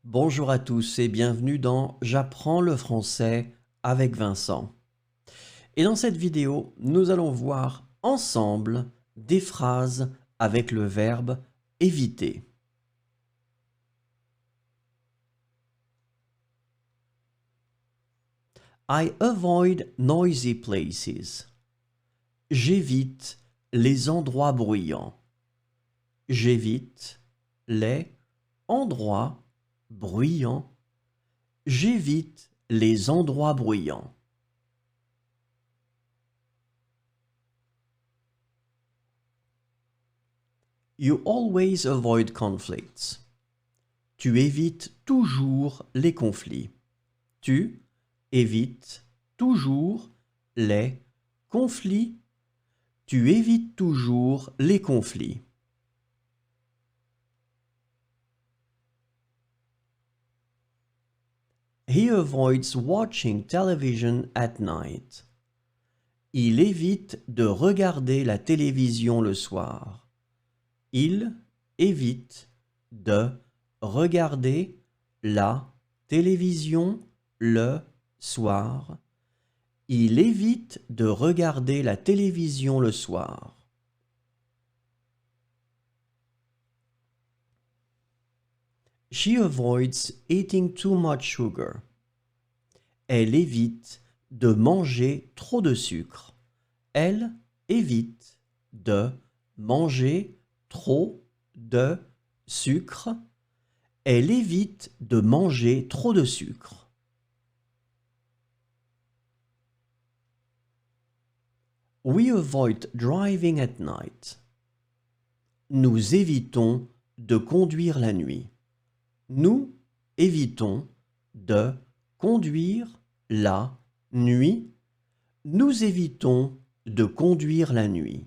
Bonjour à tous et bienvenue dans J'apprends le français avec Vincent. Et dans cette vidéo, nous allons voir ensemble des phrases avec le verbe éviter. I avoid noisy places. J'évite les endroits bruyants. J'évite les endroits bruyants. J'évite les endroits bruyants. You always avoid conflicts. Tu évites toujours les conflits. Tu évites toujours les conflits. Tu évites toujours les conflits. He avoids watching television at night. Il évite de regarder la télévision le soir. Il évite de regarder la télévision le soir. Il évite de regarder la télévision le soir. She avoids eating too much sugar. Elle évite de manger trop de sucre. Elle évite de manger trop de sucre. Elle évite de manger trop de sucre. We avoid driving at night. Nous évitons de conduire la nuit. Nous évitons de conduire la nuit. Nous évitons de conduire la nuit.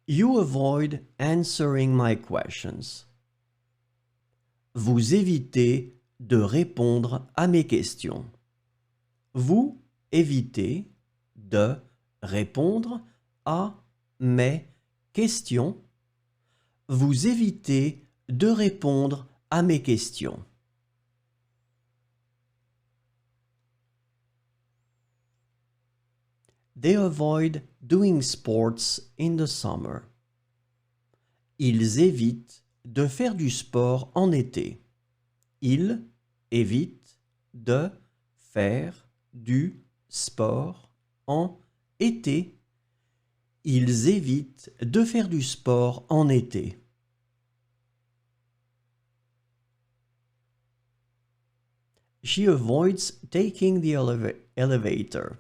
You avoid answering my questions. Vous évitez de répondre à mes questions. Vous évitez de répondre à mes questions. Vous évitez de répondre à mes questions. They avoid doing sports in the summer. Ils évitent de faire du sport en été. Ils évitent de faire du sport en été. Ils évitent de faire du sport en été. She avoids taking the elevator.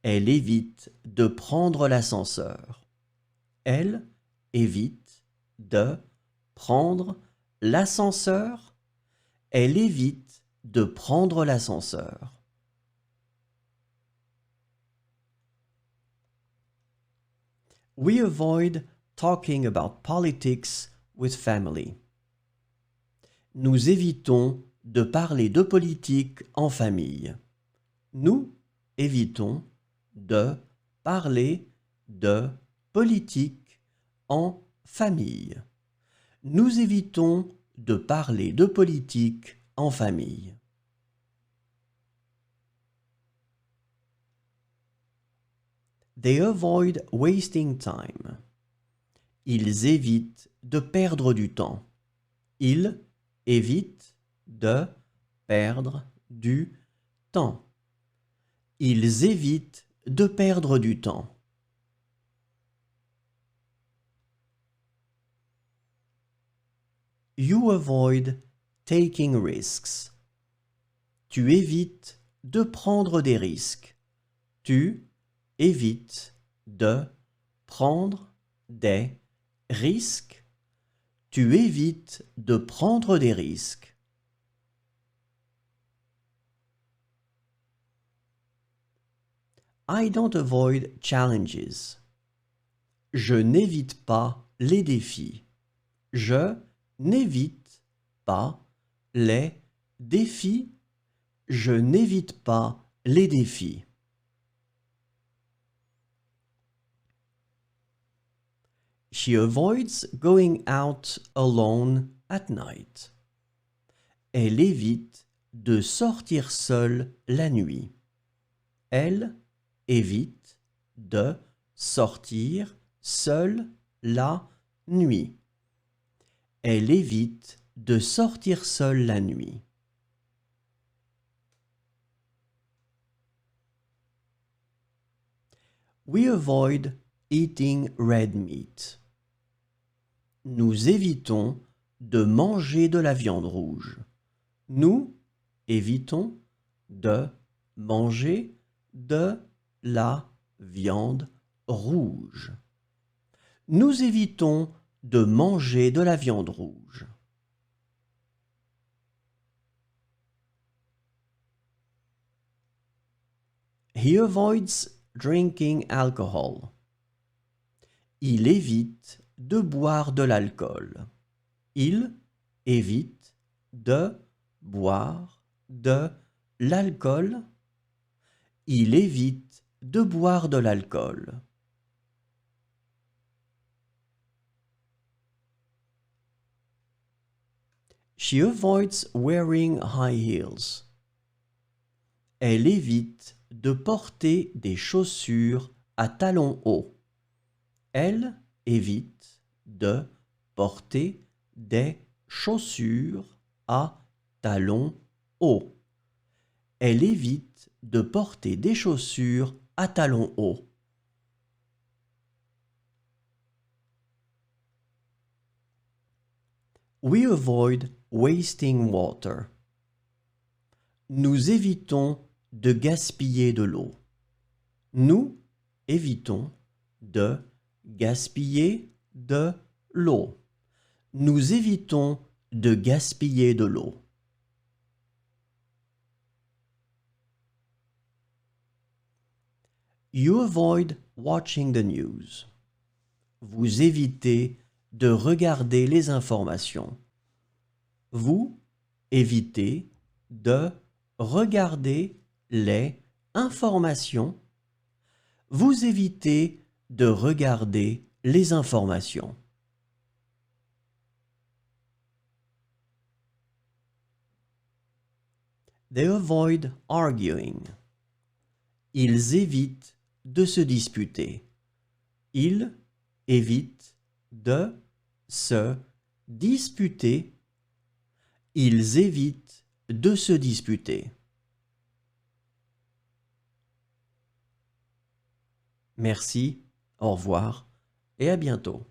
Elle évite de prendre l'ascenseur. Elle évite de prendre l'ascenseur. Elle évite de prendre l'ascenseur. We avoid talking about politics with family. Nous évitons de parler de politique en famille. Nous évitons de parler de politique en famille. Nous évitons de parler de politique en famille. They avoid wasting time. Ils évitent de perdre du temps. Ils évitent de perdre du temps. Ils évitent de perdre du temps. You avoid taking risks. Tu évites de prendre des risques. Tu évites de prendre des risques. Tu évites de prendre des risques. I don't avoid challenges. Je n'évite pas les défis. Je n'évite pas les défis. Je n'évite pas les défis. She avoids going out alone at night. Elle évite de sortir seule la nuit. Elle évite de sortir seule la nuit. Elle évite de sortir seule la nuit. We avoid eating red meat. Nous évitons de manger de la viande rouge. Nous évitons de manger de la viande rouge. Nous évitons de manger de la viande rouge. He avoids drinking alcohol. Il évite de boire de l'alcool. Il évite de boire de l'alcool. Il évite de boire de l'alcool. She avoids wearing high heels. Elle évite de porter des chaussures à talons hauts. Elle évite de porter des chaussures à talons hauts. Elle évite de porter des chaussures à talons hauts. We avoid wasting water. Nous évitons de gaspiller de l'eau. Nous évitons de gaspiller de l'eau. Nous évitons de gaspiller de l'eau. You avoid watching the news. Vous évitez de regarder les informations. Vous évitez de regarder les informations. Vous évitez de regarder les informations. They avoid arguing. Ils évitent de se disputer. Ils évitent de se disputer. Ils évitent de se disputer. Merci, au revoir et à bientôt.